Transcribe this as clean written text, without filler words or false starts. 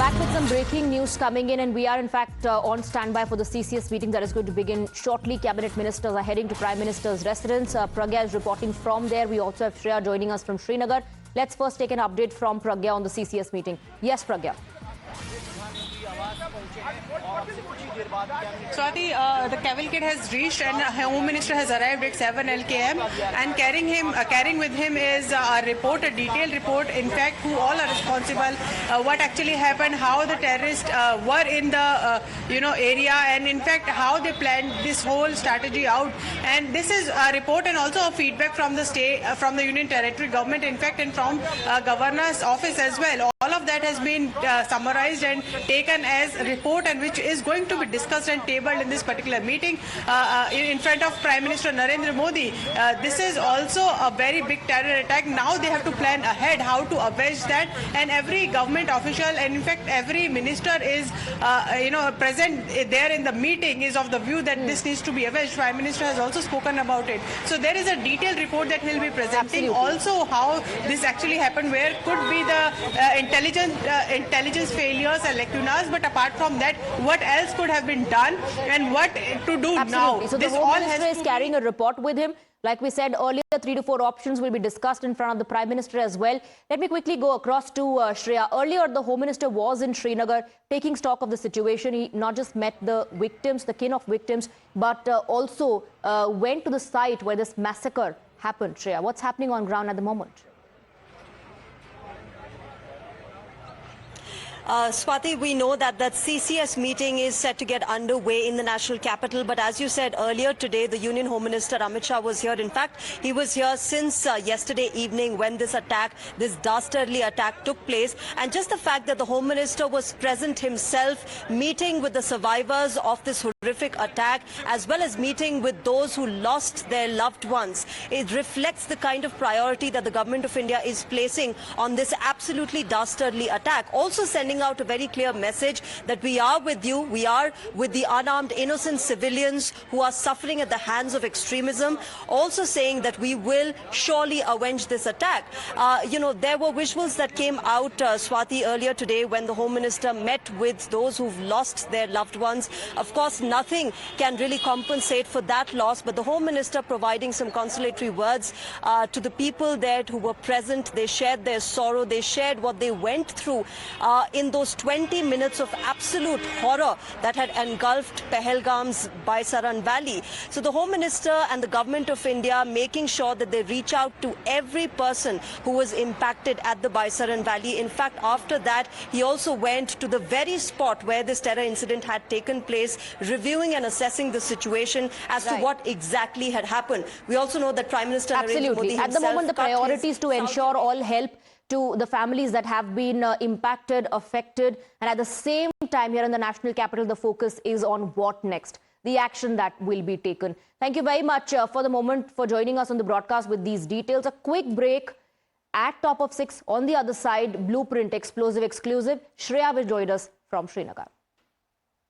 Back with some breaking news coming in, and we are in fact on standby for the CCS meeting that is going to begin shortly. Cabinet ministers are heading to Prime Minister's residence. Pragya is reporting from there. We also have Shreya joining us from Srinagar. Let's first take an update from Pragya on the CCS meeting. Yes, Pragya. Swati, the cavalcade has reached and Home Minister has arrived at 7 LKM, and carrying with him is a report, a detailed report, in fact, who all are responsible, what actually happened, how the terrorists were in the area, and in fact how they planned this whole strategy out. And this is a report and also a feedback from the state, from the Union Territory government, in fact, and from Governor's office as well. All of that has been summarized and taken as a report, and which is going to be discussed and tabled in this particular meeting in front of Prime Minister Narendra Modi. This is also a very big terror attack. Now they have to plan ahead how to avenge that, and every government official and in fact every minister is present there in the meeting is of the view that this needs to be avenged. Prime Minister has also spoken about it. So there is a detailed report that he'll be presenting. Absolutely. Also how this actually happened, where could be the intelligence failures and lacunas, but apart from that, what else could have been done and what to do now. So the Home Minister is carrying a report with him. Like we said earlier, 3 to 4 options will be discussed in front of the Prime Minister as well. Let me quickly go across to Shreya. Earlier, the Home Minister was in Srinagar taking stock of the situation. He not just met the victims, the kin of victims, but also went to the site where this massacre happened. Shreya, what's happening on ground at the moment? Swati, we know that CCS meeting is set to get underway in the national capital. But as you said earlier today, the Union Home Minister amitshah was here. In fact, he was here since yesterday evening when this dastardly attack took place. And just the fact that the Home Minister was present himself, meeting with the survivors of this horrific attack, as well as meeting with those who lost their loved ones, it reflects the kind of priority that the Government of India is placing on this absolutely dastardly attack. Also sending out a very clear message that we are with you, we are with the unarmed innocent civilians who are suffering at the hands of extremism. Also saying that we will surely avenge this attack. There were visuals that came out, Swati, earlier today when the Home Minister met with those who've lost their loved ones. Of course, nothing can really compensate for that loss, but the Home Minister providing some consolatory words to the people there who were present. They shared their sorrow, they shared what they went through in those 20 minutes of absolute horror that had engulfed Pahalgam's Baisaran Valley. So the Home Minister and the Government of India making sure that they reach out to every person who was impacted at the Baisaran Valley. In fact, after that, he also went to the very spot where this terror incident had taken place, reviewing and assessing the situation as to what exactly had happened. We also know that Prime Minister Narendra Modi himself, at the moment, the priority is to ensure all help to the families that have been impacted, affected. And at the same time, here in the national capital, the focus is on what next, the action that will be taken. Thank you very much for the moment for joining us on the broadcast with these details. A quick break at top of 6. On the other side, Blueprint Explosive Exclusive. Shreya will join us from Srinagar.